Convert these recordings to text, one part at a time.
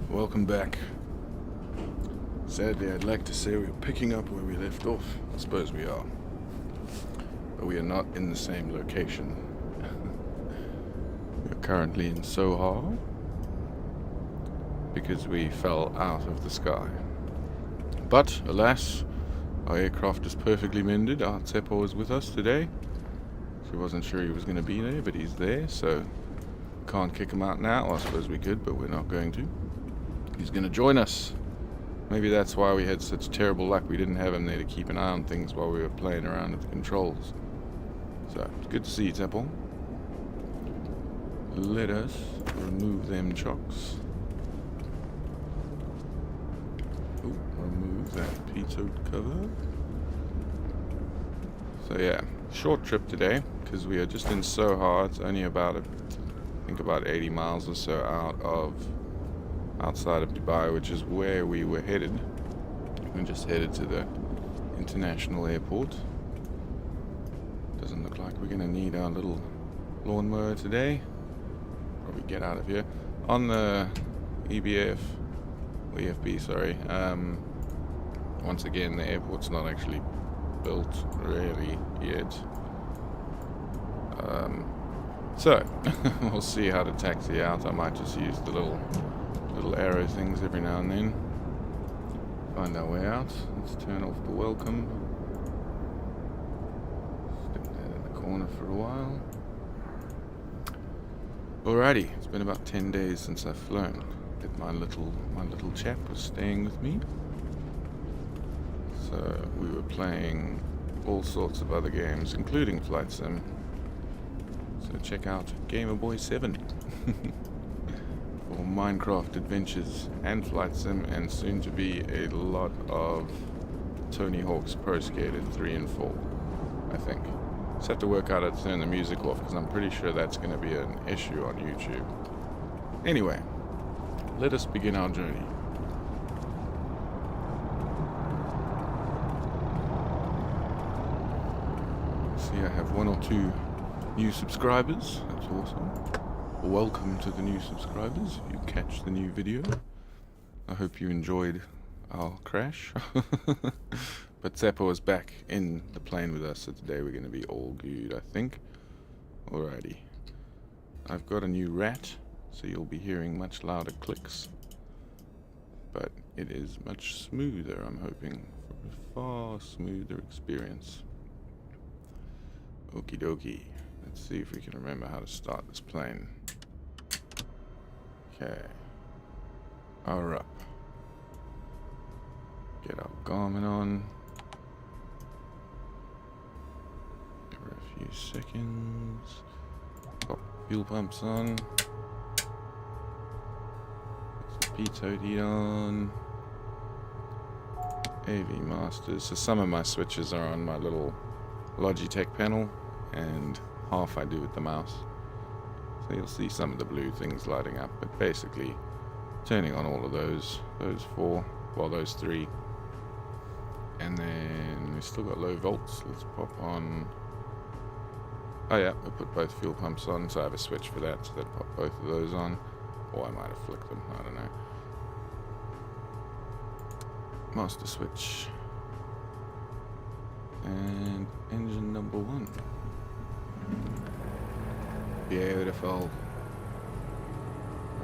Welcome back. Sadly, I'd like to say we're picking up where we left off. I suppose we are. But we are not in the same location. We are currently in Sohar because we fell out of the sky. But, alas, our aircraft is perfectly mended. Our Tsepo is with us today. She wasn't sure he was going to be there, but he's there, so can't kick him out now. Well, I suppose we could, but we're not going to. He's going to join us. Maybe that's why we had such terrible luck. We didn't have him there to keep an eye on things while we were playing around with the controls. So, it's good to see you, Temple. Let us remove them chocks. Ooh, remove that pitot cover. So yeah, short trip today, because we are just in Sohar. It's only about, I think about 80 miles or so outside of Dubai, which is where we were headed. We just headed to the international airport. Doesn't look like we're going to need our little lawnmower today. Probably get out of here. On the EFB, sorry. Once again, the airport's not actually built really yet. So we'll see how to taxi out. I might just use the little arrow things every now and then. Find our way out. Let's turn off the welcome. Stick that in the corner for a while. Alrighty, it's been about 10 days since I've flown. But my little chap was staying with me. So we were playing all sorts of other games, including Flight Sim. So check out Gamer Boy 7 for Minecraft adventures and Flight Sim, and soon to be a lot of Tony Hawk's Pro Skater 3 and 4, I think. Just have to work out how to turn the music off, because I'm pretty sure that's going to be an issue on YouTube. Anyway, let us begin our journey. See, I have 1 or 2 new subscribers. That's awesome. Welcome to the new subscribers. You catch the new video. I hope you enjoyed our crash. But Tsepo is back in the plane with us, so today we're going to be all good, I think. Alrighty. I've got a new rat, so you'll be hearing much louder clicks. But it is much smoother, I'm hoping, for a far smoother experience. Okie dokie. Let's see if we can remember how to start this plane. Okay. Power up. Get our Garmin on. Give her a few seconds. Pop fuel pumps on. Put some pitot heat on. AV masters. So some of my switches are on my little Logitech panel, and half I do with the mouse. So you'll see some of the blue things lighting up, but basically turning on all of those 4, well, those 3. And then we still got low volts. Let's pop on. Oh yeah, I put both fuel pumps on, so I have a switch for that, so that pop both of those on. Or I might have flicked them, I don't know. Master switch. And engine number 1. Beautiful.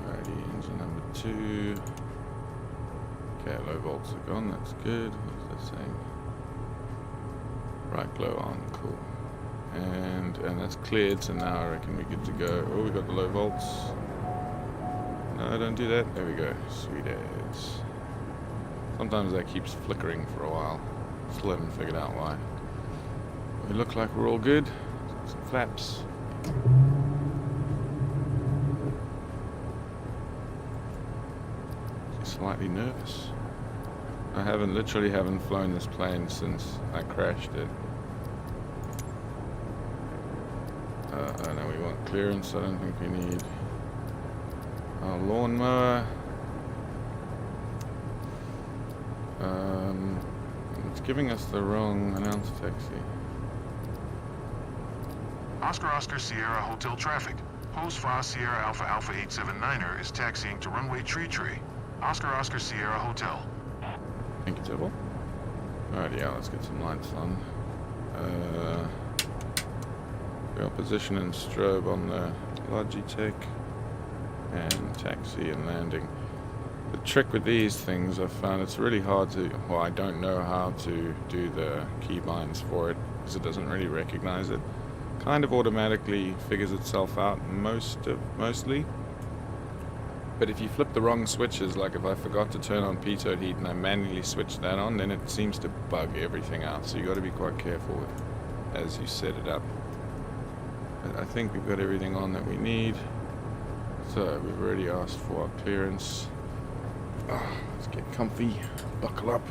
Alrighty, engine number 2. Okay, low volts are gone, that's good. What's that saying? Right glow on, cool. And that's cleared, so now I reckon we're good to go. Oh, we got the low volts. No, don't do that. There we go. Sweet as. Sometimes that keeps flickering for a while. Still haven't figured out why. We look like we're all good. Some flaps. Slightly nervous. I literally haven't flown this plane since I crashed it. I know we want clearance. I don't think we need our lawnmower. It's giving us the wrong announce taxi. Oscar Sierra Hotel traffic. Host 5 Sierra Alpha Alpha 879er is taxiing to runway Tree. Oscar Oscar Sierra Hotel. Thank you, Tibble. Alright, yeah, let's get some lights on. We got position and strobe on the Logitech. And taxi and landing. The trick with these things, I've found it's really hard to... Well, I don't know how to do the keybinds for it, because it doesn't really recognize it. Kind of automatically figures itself out mostly. But if you flip the wrong switches, like if I forgot to turn on pitot heat and I manually switch that on, then it seems to bug everything out. So you got to be quite careful with as you set it up. But I think we've got everything on that we need. So we've already asked for our clearance. Let's get comfy, buckle up.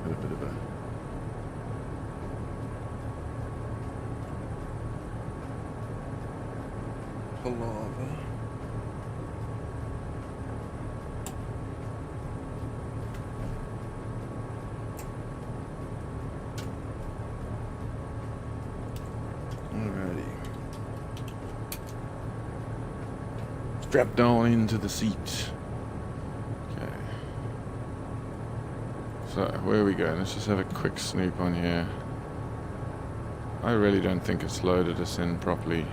A bit of a palaver. Alrighty. Strapped down into the seat. Okay. So, where are we going? Let's just have a quick snoop on here. I really don't think it's loaded us in properly.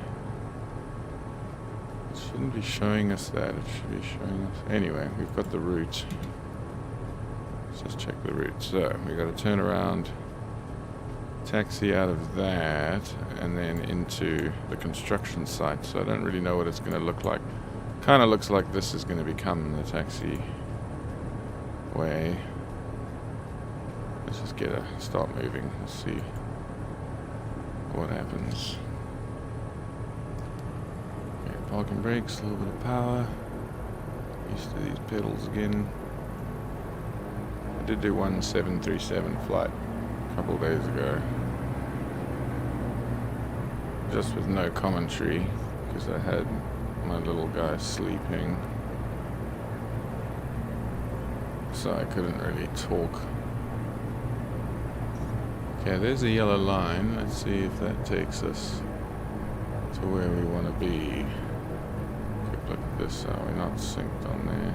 It shouldn't be showing us that. It should be showing us... Anyway, we've got the route. Let's just check the route. So, we got to turn around, taxi out of that, and then into the construction site. So I don't really know what it's going to look like. Kind of looks like this is going to become the taxi way. Let's just start moving. Let's see what happens. Okay, parking brakes, a little bit of power. Used to these pedals again. I did do one 737 flight a couple days ago. Just with no commentary, because I had my little guy sleeping. So I couldn't really talk. Okay, there's a yellow line. Let's see if that takes us to where we want to be. Quick look at this. Are we not synced on there?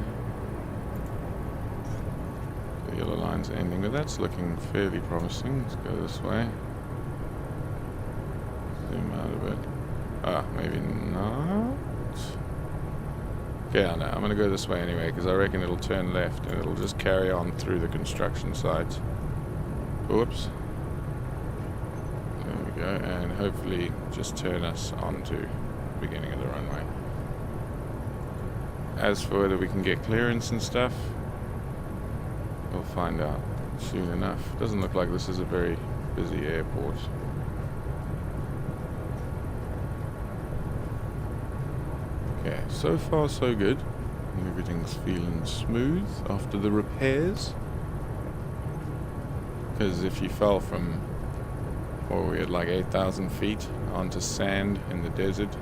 The yellow line's ending, but that's looking fairly promising. Let's go this way. Zoom out a bit. Ah, maybe not. Okay, I know. I'm going to go this way anyway, because I reckon it'll turn left and it'll just carry on through the construction sites. Whoops. There we go, and hopefully just turn us onto the beginning of the runway. As for whether we can get clearance and stuff, we'll find out soon enough. Doesn't look like this is a very busy airport. Okay, so far so good. Everything's feeling smooth after the repairs. Because if you fell from, what were we at, like 8,000 feet onto sand in the desert,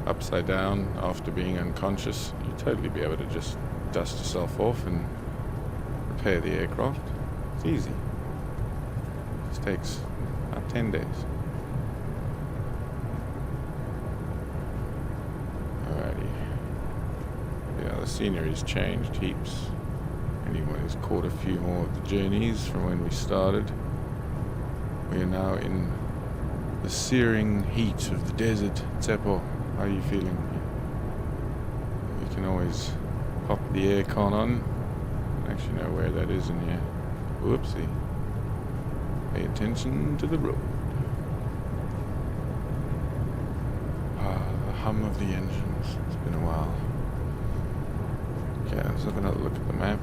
upside down after being unconscious, you'd totally be able to just dust yourself off and repair the aircraft. It's easy. It just takes about 10 days. The scenery's changed heaps. Anyone who's caught a few more of the journeys from when we started. We are now in the searing heat of the desert. Tsepo, how are you feeling? We can always pop the aircon on. I actually know where that is in here. Whoopsie. Pay attention to the road. Ah, the hum of the engines. It's been a while. Okay, let's have another look at the map.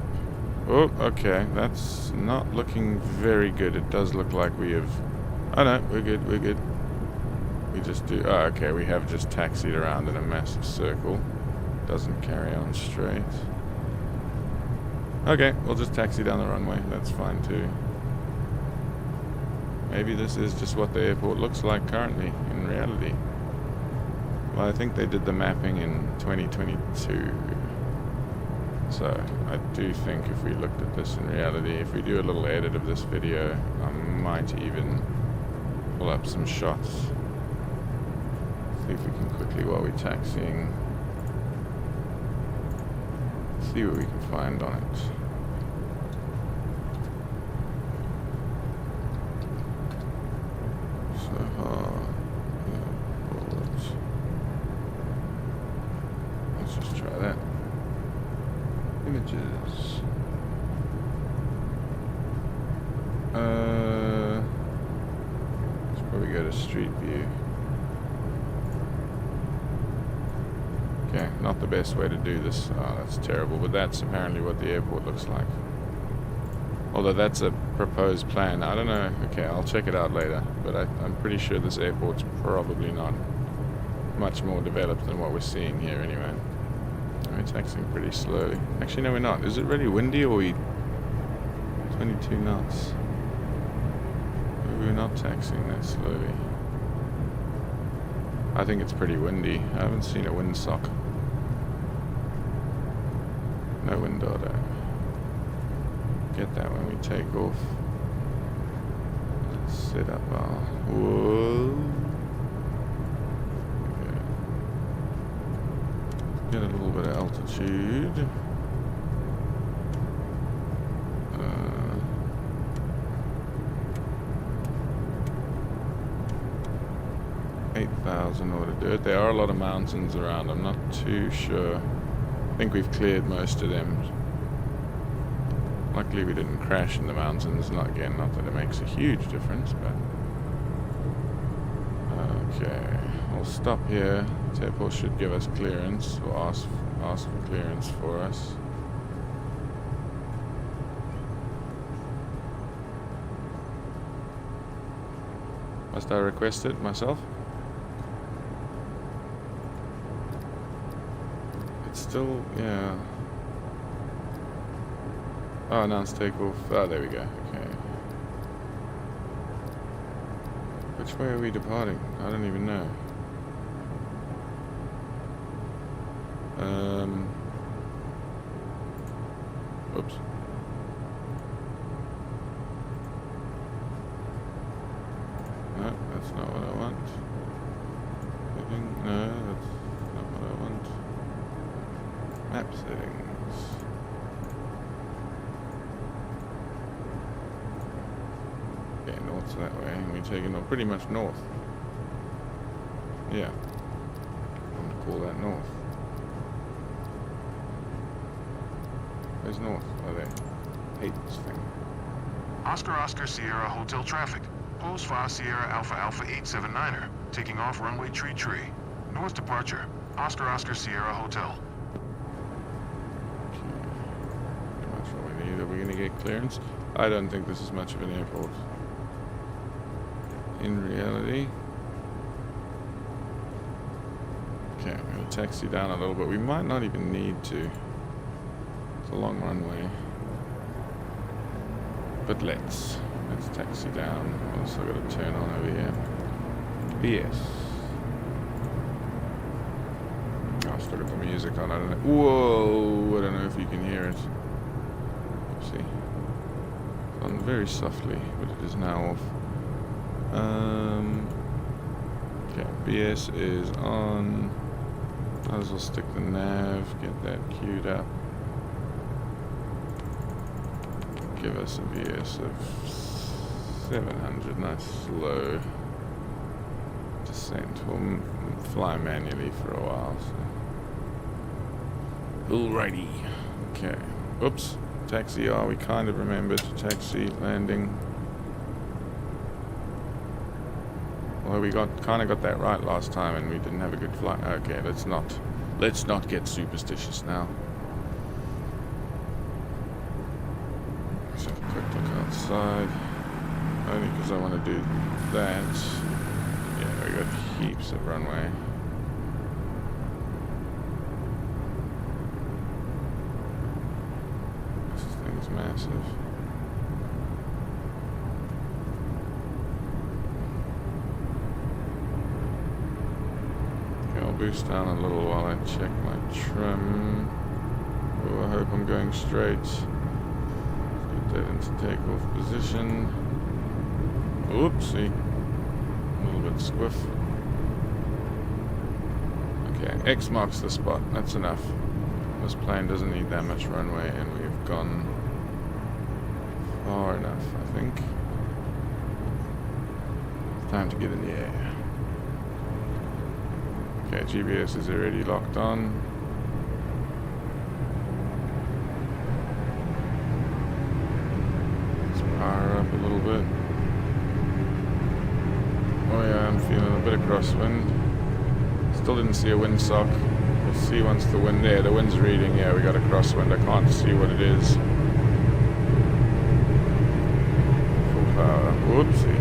Oh, okay, that's not looking very good. It does look like we have... Oh no, we're good, we're good. We just do... Oh, okay, we have just taxied around in a massive circle. Doesn't carry on straight. Okay, we'll just taxi down the runway. That's fine too. Maybe this is just what the airport looks like currently, in reality. Well, I think they did the mapping in 2022. So I do think if we looked at this in reality, if we do a little edit of this video, I might even pull up some shots. See if we can quickly, while we're taxiing, see what we can find on it. Let's just try that. Images. Let's probably go to Street View. Okay, not the best way to do this. Oh, that's terrible, but that's apparently what the airport looks like. Although that's a proposed plan. I don't know. Okay, I'll check it out later. But I'm pretty sure this airport's probably not much more developed than what we're seeing here anyway. We're taxiing pretty slowly. Actually, no, we're not. Is it really windy or are we 22 knots? Maybe we're not taxiing that slowly. I think it's pretty windy. I haven't seen a windsock. No wind auto. Get that when we take off. Let's set up our... Whoa. Okay. Get a little bit of altitude. 8,000 ought to do it. There are a lot of mountains around. I'm not too sure. I think we've cleared most of them. Luckily we didn't crash in the mountains. Not that it makes a huge difference, but... Okay, we'll stop here. The airport should give us clearance, or ask for clearance for us. Must I request it myself? It's still, yeah. Oh, announce takeoff. Oh, there we go. Okay. Which way are we departing? I don't even know. Oops. No, that's not what I want. No, that's not what I want. Map settings. Okay, north's that way, and we're taking pretty much north. Yeah. I'm gonna call that north. Where's north? Oh, there. Hate this thing. Oscar Sierra Hotel traffic. Pose 5 Sierra Alpha 879er. Taking off runway Tree. North departure. Oscar Sierra Hotel. Okay. Pretty much what we need. Are we going to get clearance? I don't think this is much of an airport. In reality. Okay, I'm going to taxi down a little bit. We might not even need to. It's a long runway. But let's taxi down. Also got to turn on over here. BS. Oh, I've still got the music on. I don't know. Whoa! I don't know if you can hear it. See, it's on very softly, but it is now off. Okay, BS is on. Might as well stick the nav. Get that queued up. Give us a VS of 700, nice slow descent. We'll fly manually for a while. So. Alrighty. Okay. Oops. Taxi R. We kind of remembered to taxi landing. Although we kind of got that right last time, and we didn't have a good flight. Okay, let's not get superstitious now. Outside, only because I want to do that. Yeah, we got heaps of runway. This thing's massive. Okay, I'll boost down a little while I check my trim. Oh, I hope I'm going straight. Let's get that into takeoff position. Oopsie. A little bit squiff. Okay, X marks the spot. That's enough. This plane doesn't need that much runway, and we've gone far enough, I think. Time to get in the air. Okay, GPS is already locked on. Let's power up a little bit. Oh yeah, I'm feeling a bit of crosswind. Still didn't see a windsock. We'll see once the wind there. The wind's reading. Yeah, we got a crosswind. I can't see what it is. Full power. Whoopsie.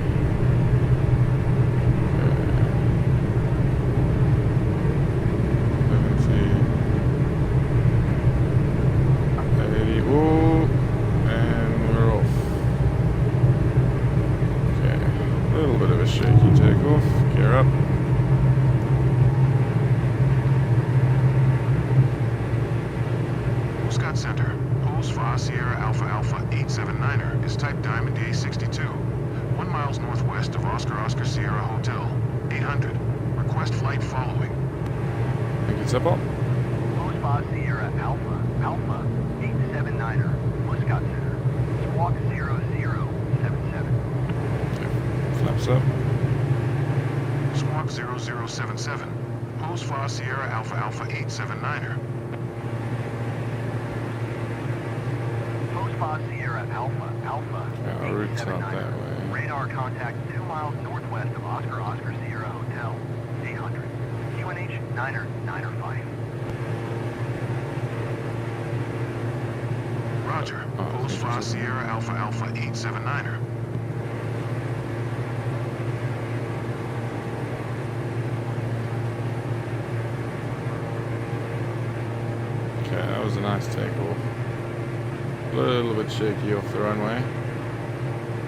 Shaky takeoff. Gear up. Scott Center. Pulse Fa Sierra Alpha Alpha 879er is type Diamond A62. 1 miles northwest of Oscar Sierra Hotel. 800. Request flight following. Think it's up all? Pulse Fa Sierra Alpha Alpha 879er. Scott Center. Squawk 0077. Flaps up. Squawk 0077. Pulse Fa Sierra Alpha Alpha 879er. Pulse Fa Sierra Alpha Alpha Yeah, our route's not that 879er. way. Radar contact 2 miles northwest of Oscar Sierra Hotel. 800. QNH 9er 5. Roger. Pulse Fa Sierra Alpha Alpha 879er. Okay, that was a nice takeoff. A little bit shaky off the runway.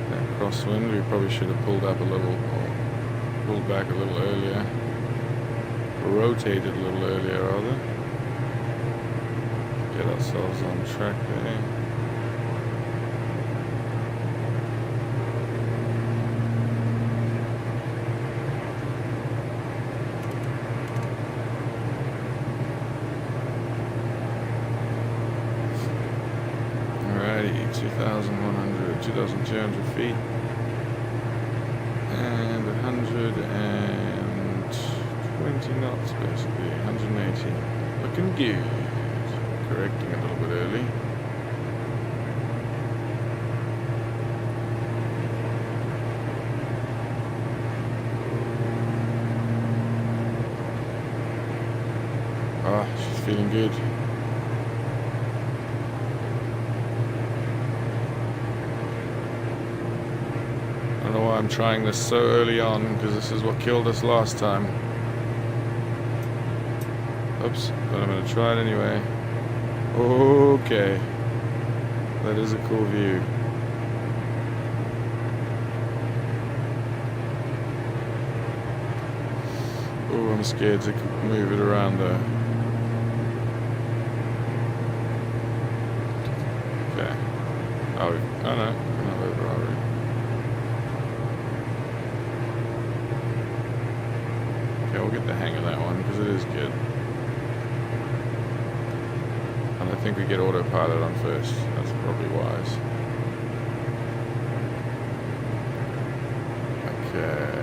That crosswind, we probably should have pulled up a little, or pulled back a little earlier. Or rotated a little earlier, rather. Get ourselves on track there. Alrighty, 2,200 feet. And 120 knots, basically. 180. Looking good. Correcting a little bit early. Ah, she's feeling good. I don't know why I'm trying this so early on, because this is what killed us last time. Oops, but I'm going to try it anyway. Okay. That is a cool view. Oh, I'm scared to move it around though. Okay. Oh no, not over already. Okay, we'll get the hang of that one because it is good. And I think we get autopilot on first. That's probably wise. Okay.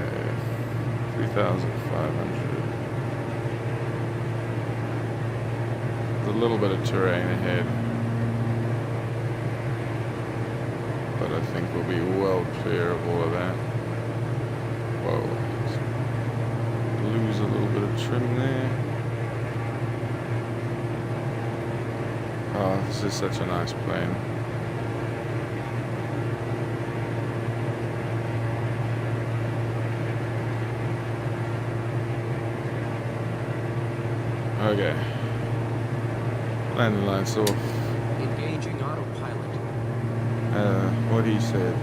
3,500. There's a little bit of terrain ahead. But I think we'll be well clear of all of that. Whoa. Lose a little bit of trim there. Oh, this is such a nice plane. Okay. Landing lights off. Engaging autopilot. What he said.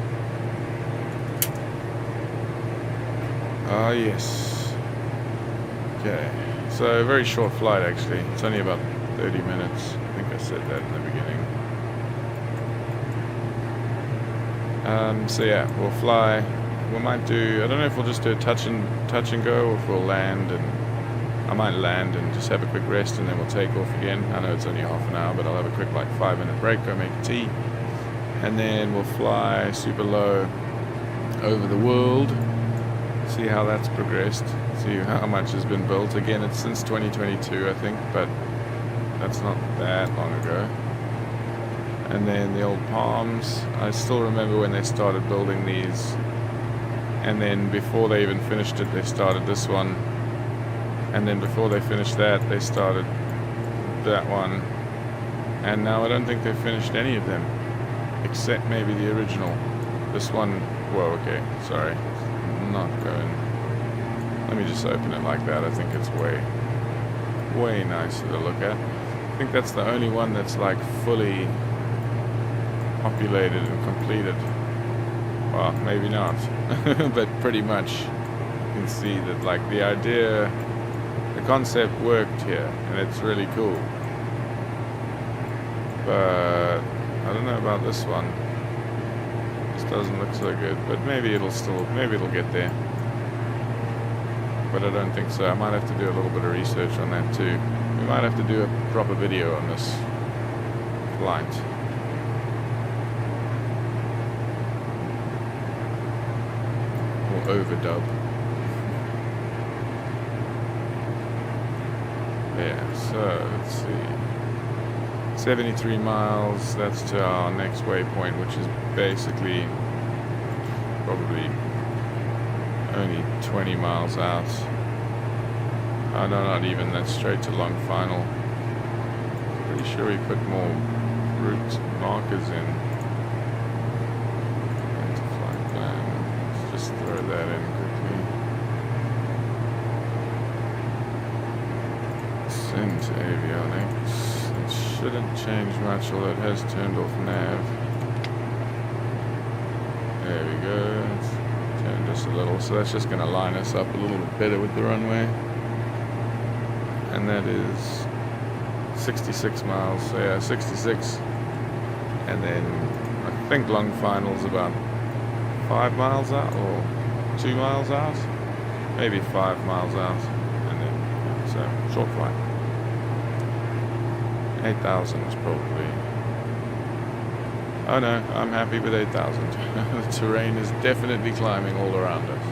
Ah, yes. Okay. So, very short flight actually. It's only about 30 minutes. I think I said that in the beginning. So yeah, we'll fly. We might do, I don't know if we'll just do a touch and go, or if we'll land, and I might land and just have a quick rest, and then we'll take off again. I know it's only half an hour, but I'll have a quick like 5-minute break, go make tea, and then we'll fly super low over the world, see how that's progressed, see how much has been built. Again, it's since 2022 I think, but that's not that long ago. And then the old palms, I still remember when they started building these, and then before they even finished it, they started this one, and then before they finished that, they started that one, and now I don't think they've finished any of them, except maybe the original. This one, whoa, okay, sorry, not going. Let me just open it like that. I think it's way nicer to look at. I think that's the only one that's like fully populated and completed. Well, maybe not, but pretty much you can see that like the idea, the concept worked here, and it's really cool. But I don't know about this one. This doesn't look so good, but maybe it'll get there. But I don't think so. I might have to do a little bit of research on that too. We might have to do a proper video on this flight. Overdub. Yeah, so let's see. 73 miles, that's to our next waypoint, which is basically probably only 20 miles out. Oh, no, not even, that's straight to long final. Pretty sure we put more route markers in. Just throw that in quickly. Send to avionics. It shouldn't change much, although it has turned off nav. There we go. It's turned just a little, so that's just going to line us up a little bit better with the runway. And that is 66 miles. So yeah, 66. And then I think long final's about 5 miles out, or 2 miles out, maybe 5 miles out, and then so short flight. 8,000 is probably. Oh no, I'm happy with 8,000. The terrain is definitely climbing all around us.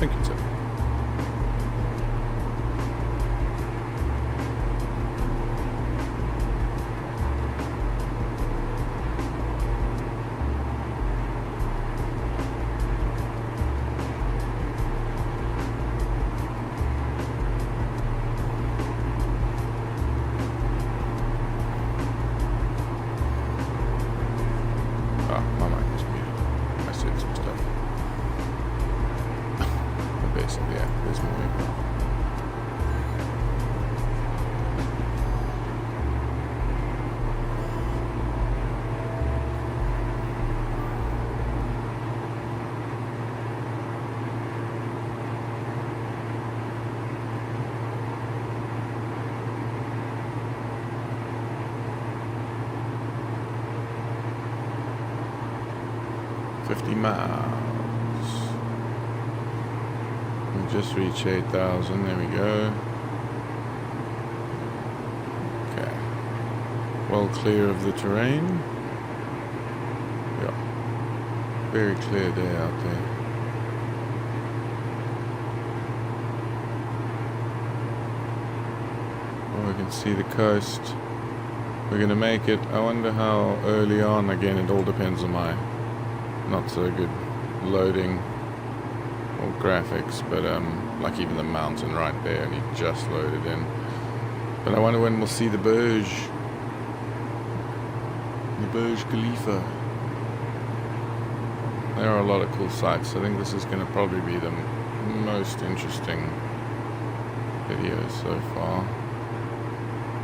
Thank you, sir. Ah, my mic was muted. I said some stuff. But basically, yeah, there's more aircraft. Miles. We just reached 8,000. There we go. Okay. Well clear of the terrain. Yeah. Very clear day out there. Oh, we can see the coast. We're gonna make it. I wonder how early on. Again, it all depends on my not so good loading or graphics, but like even the mountain right there, and he just loaded in. But I wonder when we'll see the Burj Khalifa. There are a lot of cool sights. I think this is going to probably be the most interesting video so far.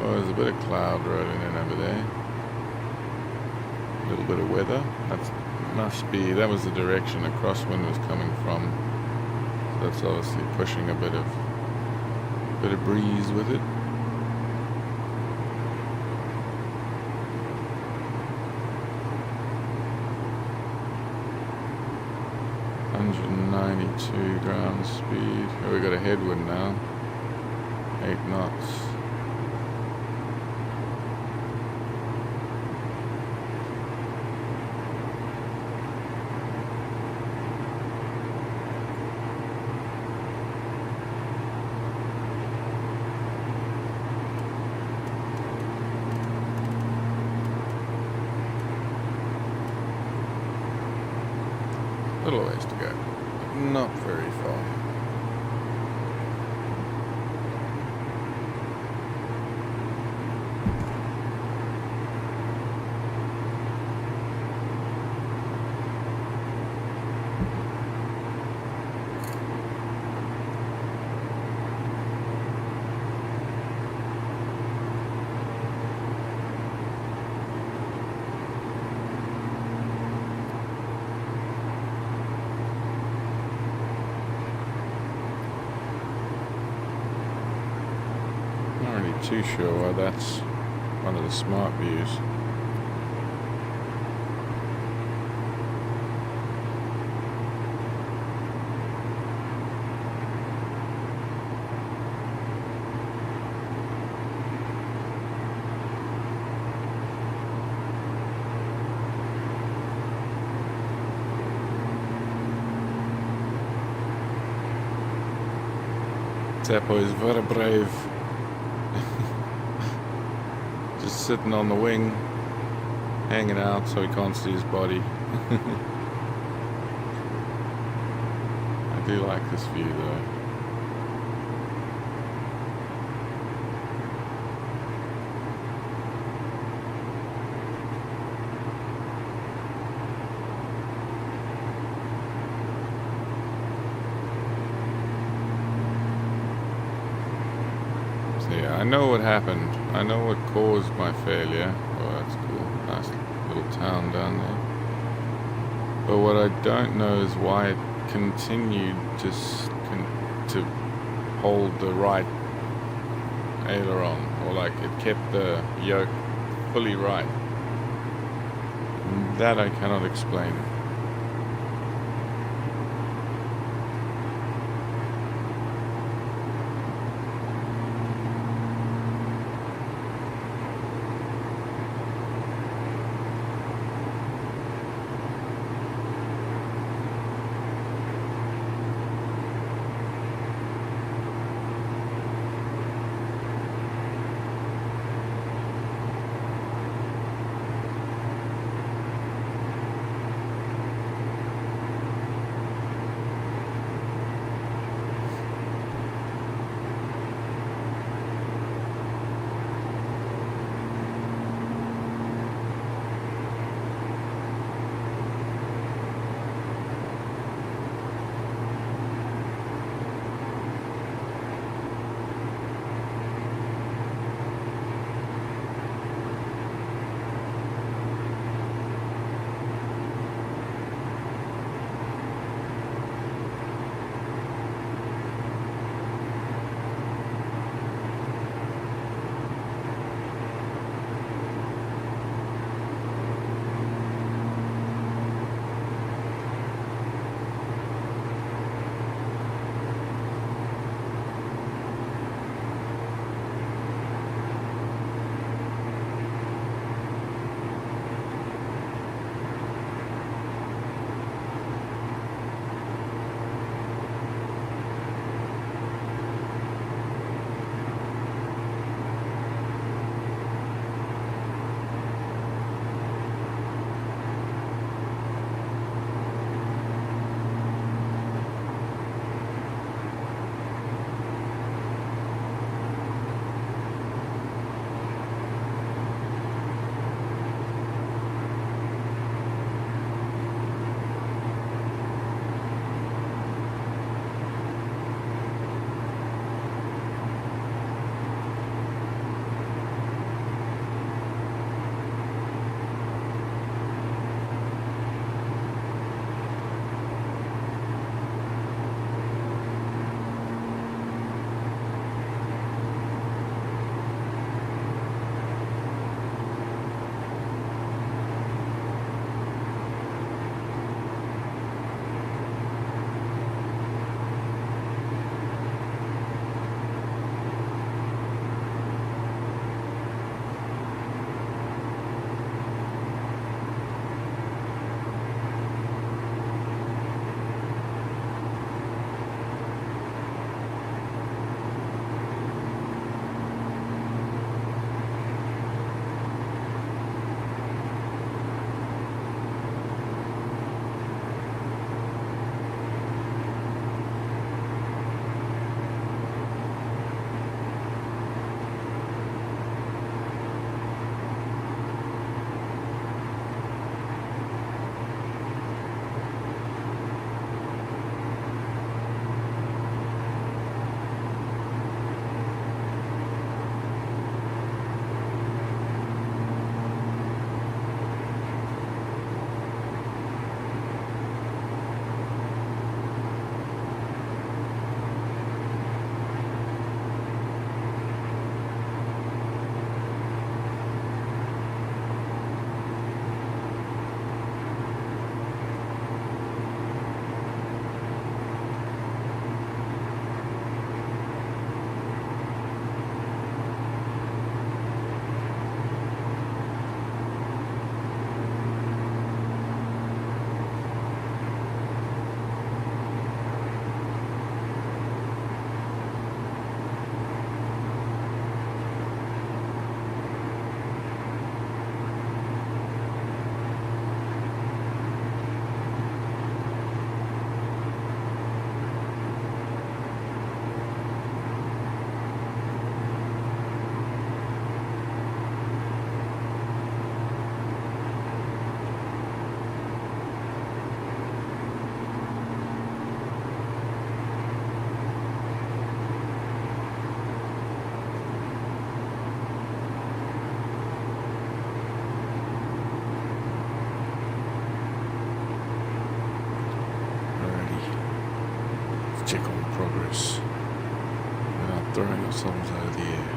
Oh, there's a bit of cloud rolling in over there. A little bit of weather. That was the direction a crosswind was coming from. So that's obviously pushing a bit of breeze with it. (192 ground speed). Oh, we got a headwind now. 8 knots. Little ways to go. Not very far. Too sure why that's one of the smart views. Teppo is very brave. Just sitting on the wing, hanging out so he can't see his body. I do like this view though. Yeah, I know what happened. I know what caused my failure. Oh, that's cool. Nice little town down there. But what I don't know is why it continued to hold the right aileron, or like it kept the yoke fully right. And that I cannot explain. progress without throwing ourselves out of the air.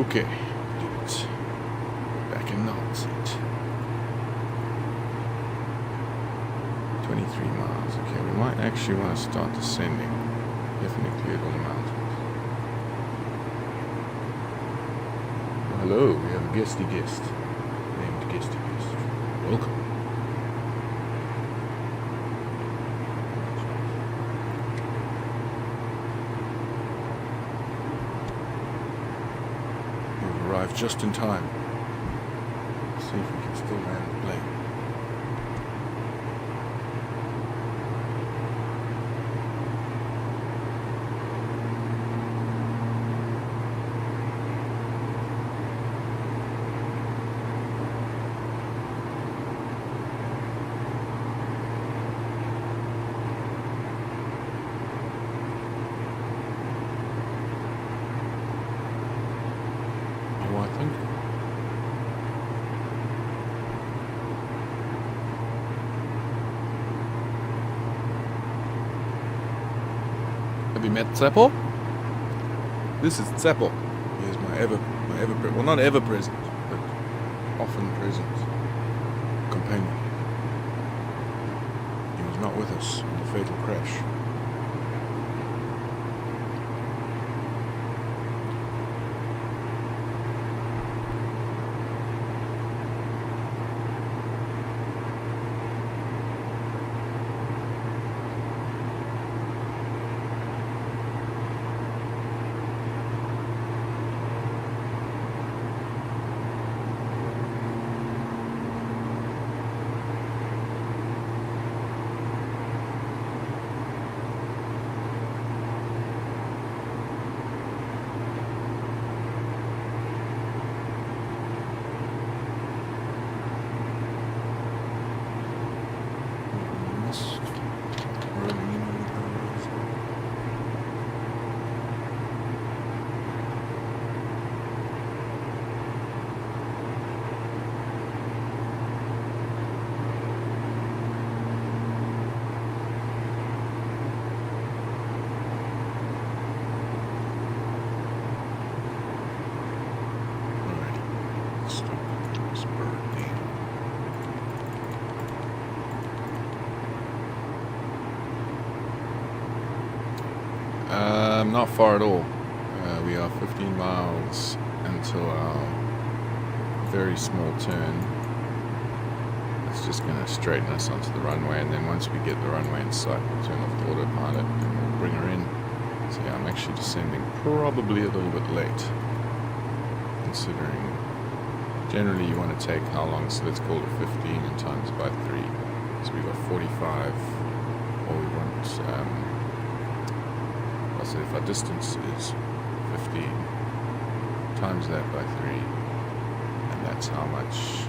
Okay, did it. Back in the hot seat. 23 miles. Okay, we might actually want to start descending. Definitely cleared all the mountains. Well, hello, we have a guesty guest. Named guesty guest. Welcome. We've arrived just in time. Let's see if we can still land the plane. I think. Have you met Zeppo? This is Zeppo. He is my ever well, not ever present, but often present companion. He was not with us in the fatal crash. Not far at all. We are 15 miles until our very small turn. It's just going to straighten us onto the runway, and then once we get the runway in sight, we'll turn off the autopilot and we'll bring her in. So yeah, I'm actually descending probably a little bit late, considering generally you want to take how long, so let's call it 15 and times by 3. So we've got 45, or we want, so if our distance is 15, times that by 3, and that's how much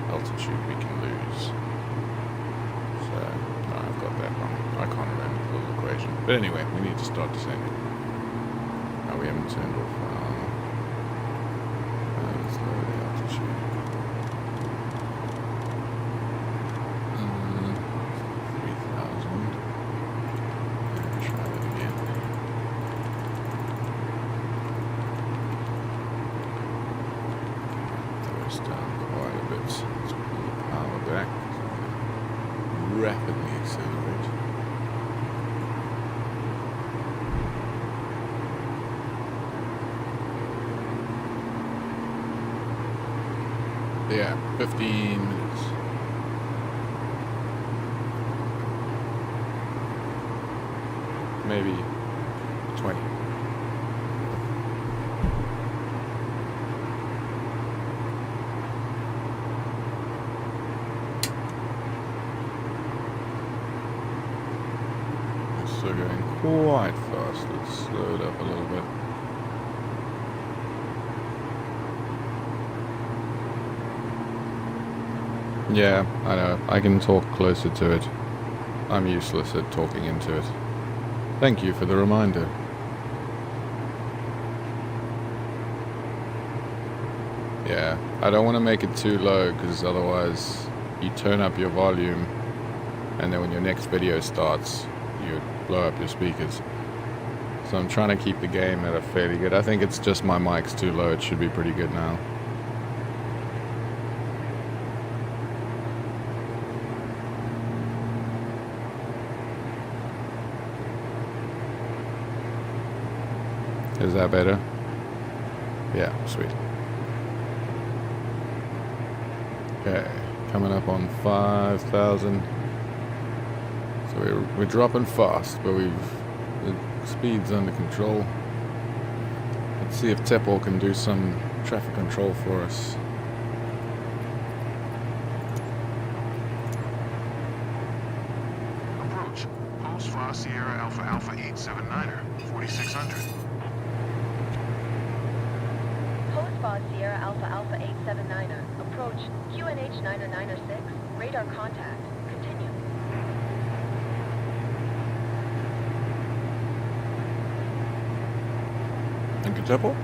altitude we can lose. So, no, I've got that wrong. I can't remember the little equation. But anyway, we need to start descending. Now we haven't turned off let's lower the altitude. 3,000. Try that again. Throw us down quite a bit. Let's pull the power back. Rapidly accelerate. Yeah, 15 minutes. Maybe 20. It's still going quite fast. Let's slow it up a little bit. Yeah, I know. I can talk closer to it. I'm useless at talking into it. Thank you for the reminder. Yeah, I don't want to make it too low, because otherwise you turn up your volume, and then when your next video starts, you would blow up your speakers. So I'm trying to keep the game at a fairly good. I think it's just my mic's too low. It should be pretty good now. Is that better? Yeah, sweet. Okay, coming up on 5,000. So we're dropping fast, but the speed's under control. Let's see if Tepo can do some traffic control for us. Approach. Post 5 Sierra Alpha Alpha 879er, 4600. Post Sierra Alpha Alpha 879er. Approach QNH 996. Radar contact. Continue. Thank you, Tepo.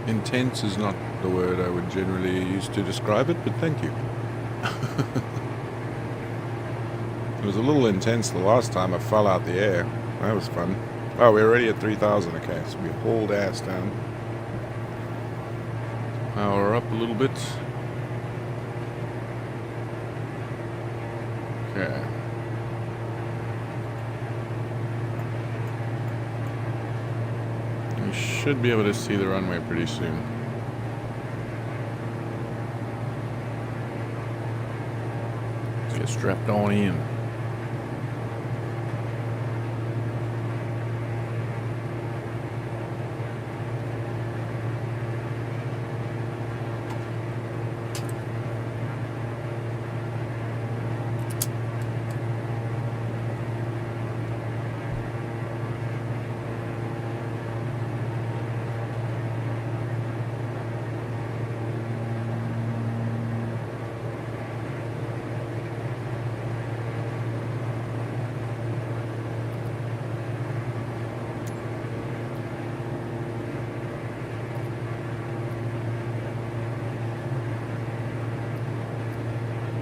Intense is not the word I would generally use to describe it, but thank you. It was a little intense the last time I fell out the air. That was fun. Oh, we're already at 3,000. Okay, so we hauled ass down. Power up a little bit. Okay. We should be able to see the runway pretty soon. Let's get strapped on in.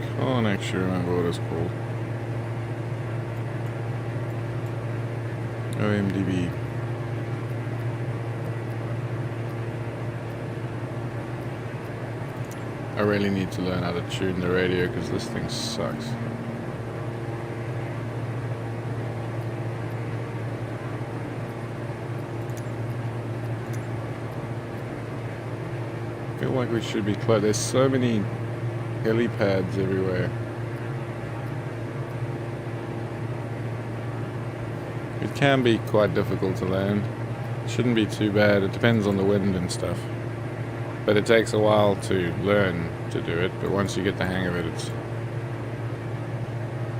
I can't actually remember what it's called. OMDB. I really need to learn how to tune the radio because this thing sucks. I feel like we should be close. There's so many helipads everywhere. It can be quite difficult to land. It shouldn't be too bad. It depends on the wind and stuff. But it takes a while to learn to do it, but once you get the hang of it, it's...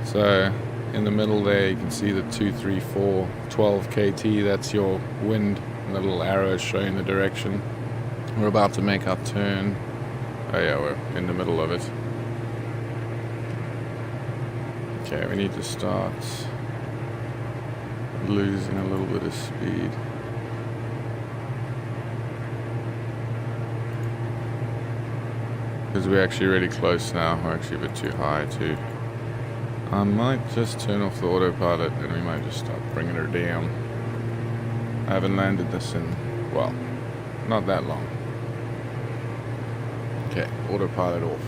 So, in the middle there, you can see the 2, 3, 4, 12 KT. That's your wind. And the little arrow is showing the direction. We're about to make our turn. Oh yeah, we're in the middle of it. Okay, we need to start losing a little bit of speed. Because we're actually really close now. We're actually a bit too high too. I might just turn off the autopilot and we might just start bringing her down. I haven't landed this in, well, not that long. Okay, autopilot off.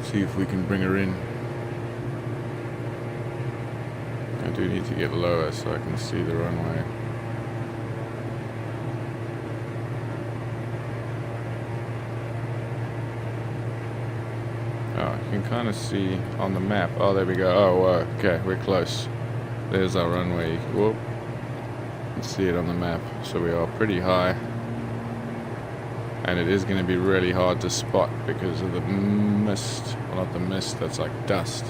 See if we can bring her in. I do need to get lower so I can see the runway. Oh, you can kind of see on the map. Oh, there we go. Oh, okay, we're close. There's our runway. Whoop. You can see it on the map. So we are pretty high. And it is going to be really hard to spot because of the mist. Well, not the mist, that's like dust.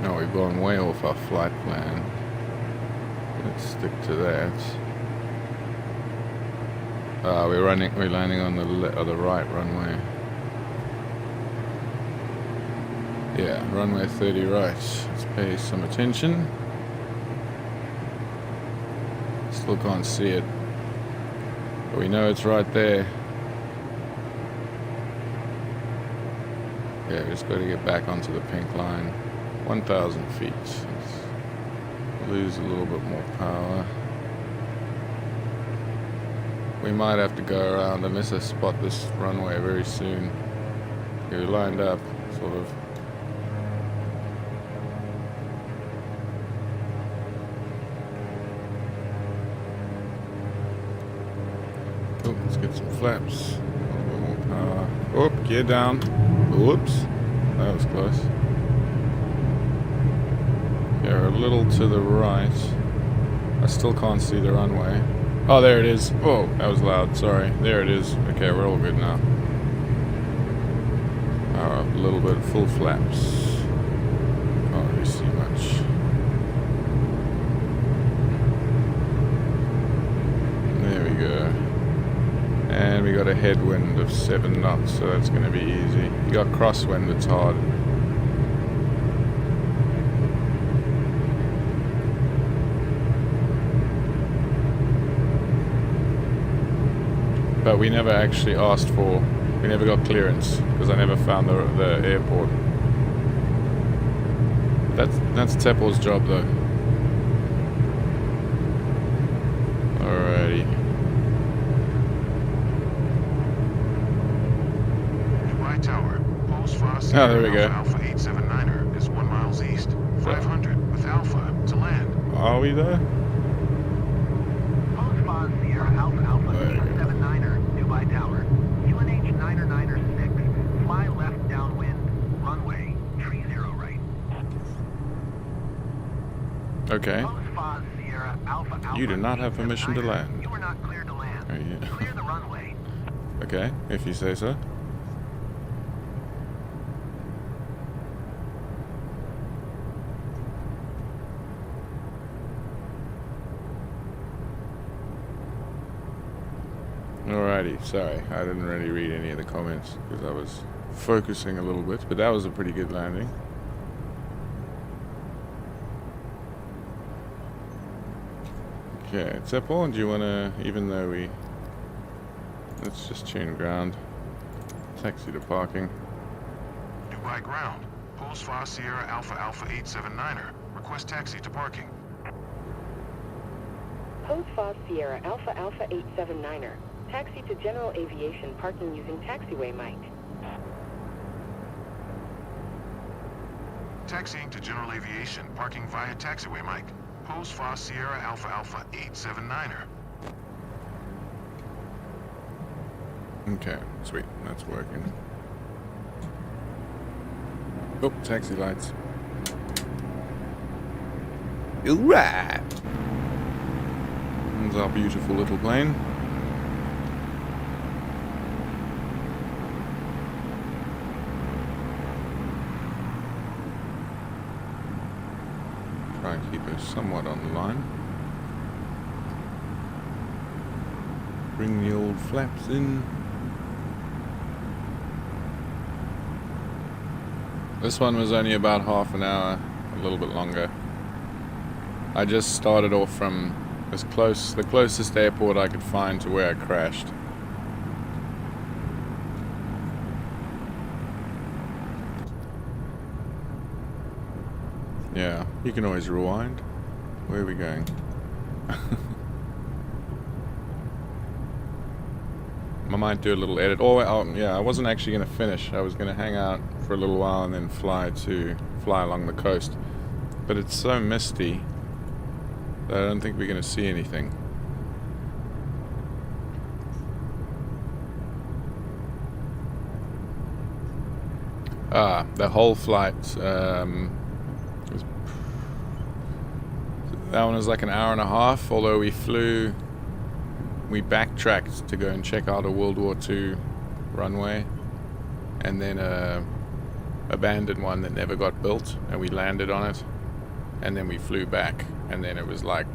No, we've gone way off our flight plan. Let's stick to that. We're landing on the right runway. Yeah, runway 30 right. Let's pay some attention. Still can't see it, but we know it's right there. Yeah, we just got to get back onto the pink line. 1,000 feet. Let's lose a little bit more power. We might have to go around unless I spot this runway very soon. Okay, we lined up, sort of. Oh, let's get some flaps. A little bit more power. Oh, gear down. Whoops. That was close. Yeah, we're a little to the right. I still can't see the runway. Oh, there it is. Oh, that was loud. Sorry. There it is. Okay, we're all good now. A little bit of full flaps. Can't really see much. There we go. And we got a headwind of 7 knots, so that's going to be easy. You got crosswind, it's hard. But we never actually asked for, we never got clearance, because I never found the airport. That's Teppor's job though. Alrighty. Dubai Tower, post fast Oh, there we go. Alpha 879er is 1 mile east. 500 with Alpha to land. Are we there? Post Foz Sierra Alpha Alpha There you go. 879er, Dubai Tower. UNH 996, fly left downwind, runway 30 right. Okay. Post Foz Sierra Alpha Alpha. You do not have permission to 879er. land. You are not cleared to land. Oh, yeah. Clear the runway. Okay, if you say so. Alrighty, sorry, I didn't really read any of the comments because I was focusing a little bit, but that was a pretty good landing. Okay, Teppor, do you want to, even though let's just tune ground, taxi to parking. Dubai ground, post fast Sierra Alpha Alpha 879er. Request taxi to parking. Post Foz Sierra Alpha Alpha 879er. Taxi to General Aviation, parking using taxiway mic. Taxiing to General Aviation, parking via taxiway mic. Post fast Sierra Alpha Alpha 879er. Okay, sweet, that's working. Oh, taxi lights. Alright! There's our beautiful little plane. Try and keep her somewhat on the line. Bring the old flaps in. This one was only about half an hour, a little bit longer. I just started off from the closest airport I could find to where I crashed. Yeah, you can always rewind. Where are we going? I might do a little edit. Oh, yeah, I wasn't actually going to finish. I was going to hang out for a little while and then fly along the coast. But it's so misty that I don't think we're going to see anything. The whole flight, that one was like an hour and a half, although we backtracked to go and check out a World War II runway, and then abandoned one that never got built, and we landed on it, and then we flew back, and then it was like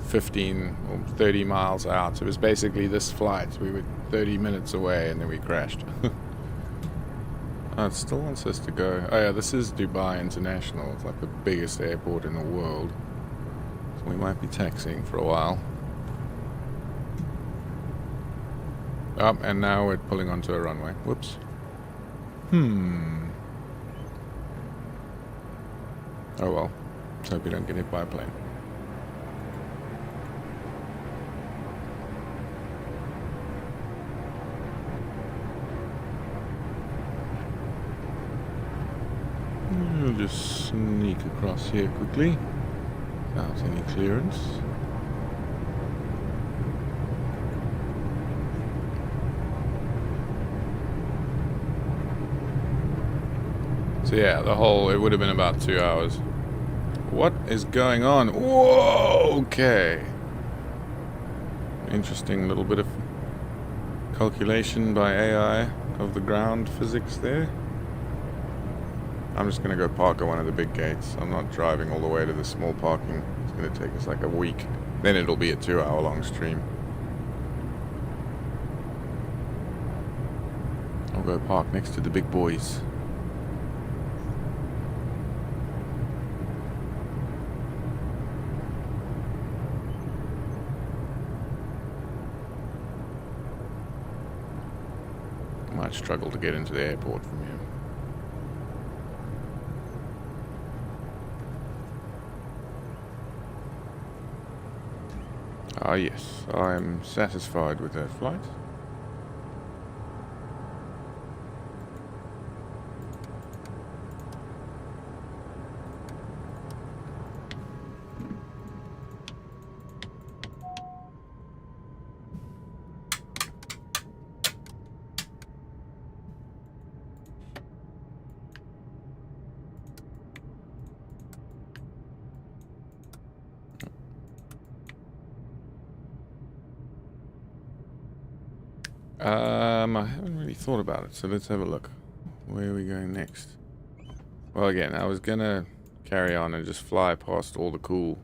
15 or 30 miles out. It was basically this flight. We were 30 minutes away and then we crashed. Oh, it still wants us to go. Oh yeah, this is Dubai International. It's like the biggest airport in the world. So we might be taxiing for a while. Oh, and now we're pulling onto a runway. Whoops. Oh well. Let's hope we don't get hit by a plane. We'll just sneak across here quickly without any clearance. So yeah, it would have been about 2 hours. What is going on? Whoa, okay. Interesting little bit of calculation by AI of the ground physics there. I'm just going to go park at one of the big gates. I'm not driving all the way to the small parking. It's going to take us like a week. Then it'll be a 2-hour-long stream. I'll go park next to the big boys. Might struggle to get into the airport from here. Ah yes, I'm satisfied with that flight. I haven't really thought about it, so let's have a look. Where are we going next? Well, again, I was gonna carry on and just fly past all the cool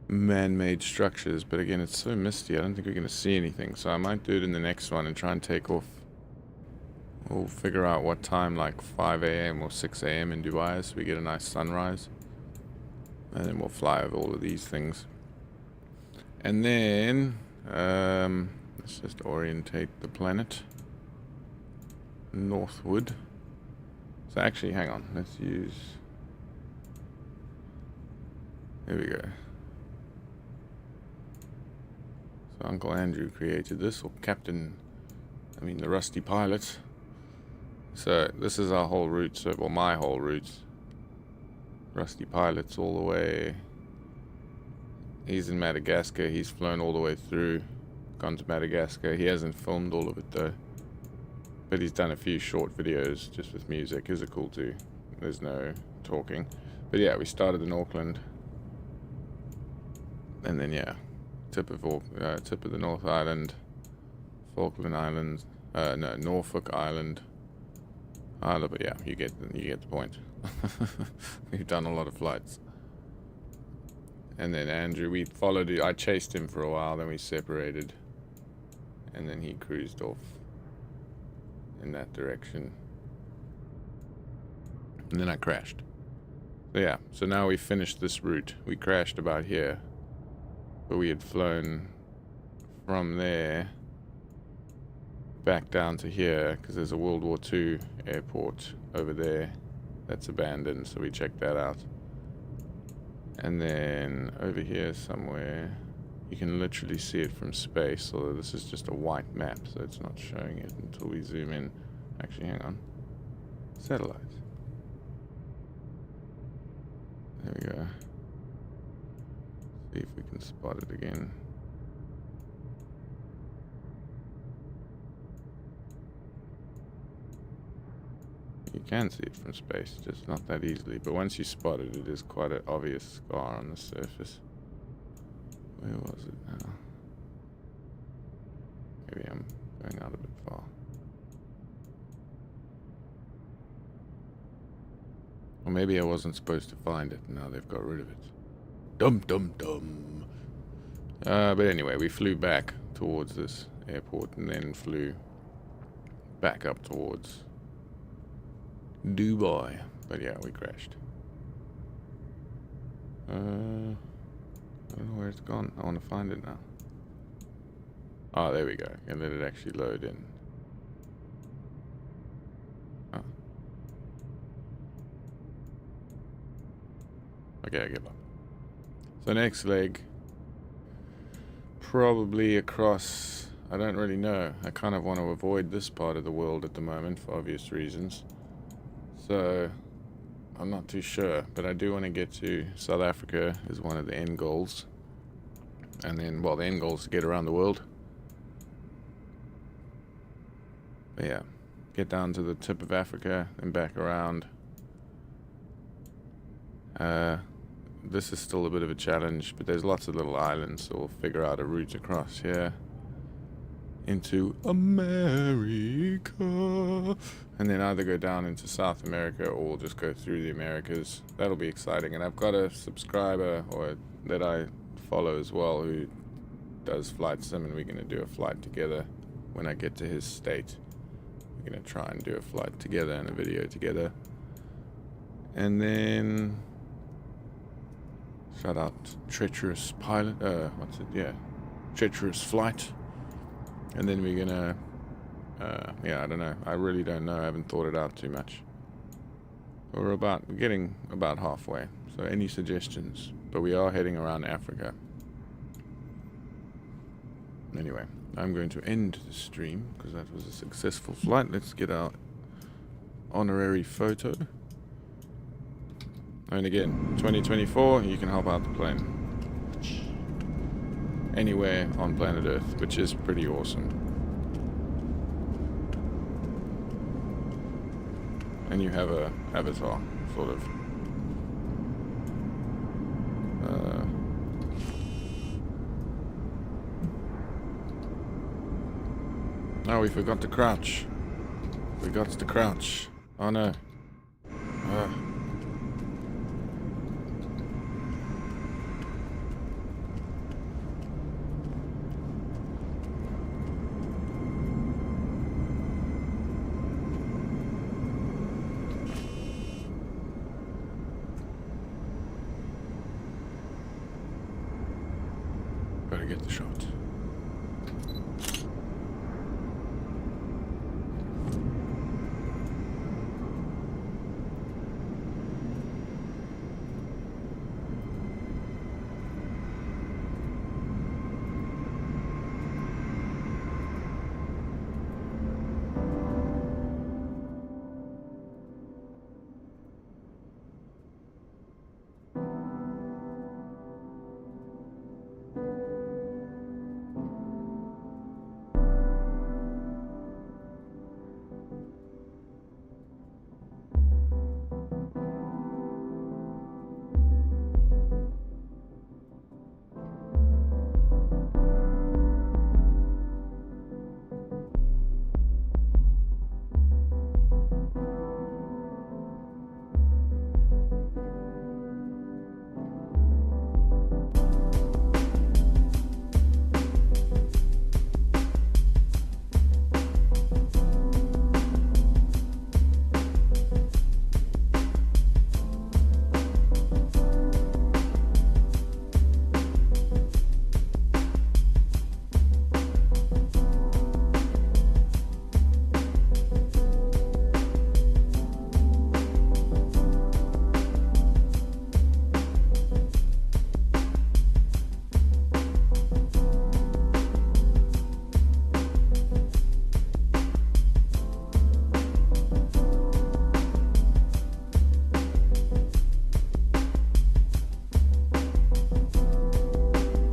man-made structures, but again, it's so misty, I don't think we're gonna see anything, so I might do it in the next one and try and take off. We'll figure out what time, like 5 a.m. or 6 a.m. in Dubai is, so we get a nice sunrise. And then we'll fly over all of these things. And then, let's just orientate the planet northward. So actually, hang on. Let's use... There we go. So Uncle Andrew created this, or the rusty pilot. So this is our whole route, so, well, my whole route. Rusty pilots all the way. He's in Madagascar. He's flown all the way through. Gone to Madagascar. He hasn't filmed all of it though. But he's done a few short videos just with music. His are cool too. There's no talking. But yeah, we started in Auckland. And then yeah, tip of the North Island, Falkland Islands, no, Norfolk Island. But yeah, you get the point. We've done a lot of flights. And then Andrew, we followed it. I chased him for a while, then we separated. And then he cruised off in that direction. And then I crashed. So yeah, so now we finished this route. We crashed about here. But we had flown from there back down to here, because there's a World War II airport over there that's abandoned, so we checked that out. And then over here somewhere, you can literally see it from space, although this is just a white map, so it's not showing it until we zoom in. Actually, hang on. Satellite. There we go. See if we can spot it again. You can see it from space, just not that easily. But once you spot it, it is quite an obvious scar on the surface. Where was it now? Maybe I'm going out a bit far. Or maybe I wasn't supposed to find it, and now they've got rid of it. Dum dum dum. But anyway, we flew back towards this airport and then flew back up towards Dubai. But yeah, we crashed. I don't know where it's gone. I want to find it now. Oh, there we go. And let it actually load in. Oh. Okay, I give up. So next leg, probably across, I don't really know. I kind of want to avoid this part of the world at the moment for obvious reasons. So I'm not too sure, but I do want to get to South Africa is one of the end goals. And then, well, the end goal is to get around the world. But yeah, get down to the tip of Africa and back around. This is still a bit of a challenge, but there's lots of little islands, so we'll figure out a route across here into America, and then either go down into South America or we'll just go through the Americas. That'll be exciting. And I've got a subscriber or that I follow as well who does flight sim, and we're going to do a flight together when I get to his state. We're going to try and do a flight together and a video together. And then shout out Treacherous Pilot, Treacherous Flight. And then we're gonna, I don't know. I really don't know. I haven't thought it out too much. We're getting about halfway. So any suggestions? But we are heading around Africa. Anyway, I'm going to end the stream because that was a successful flight. Let's get our honorary photo. And again, 2024, you can hop out the plane anywhere on planet Earth, which is pretty awesome. And you have a avatar, sort of. Oh, we forgot to crouch. We got to crouch. Oh no. Better get the shot.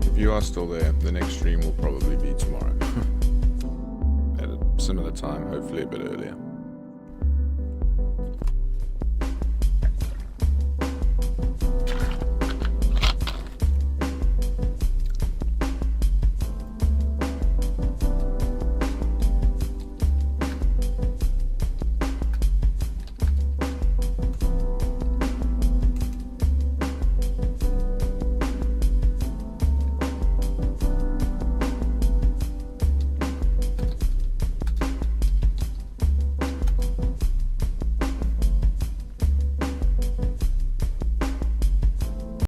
If you are still there, the next stream will probably be tomorrow. At a similar time, hopefully a bit earlier.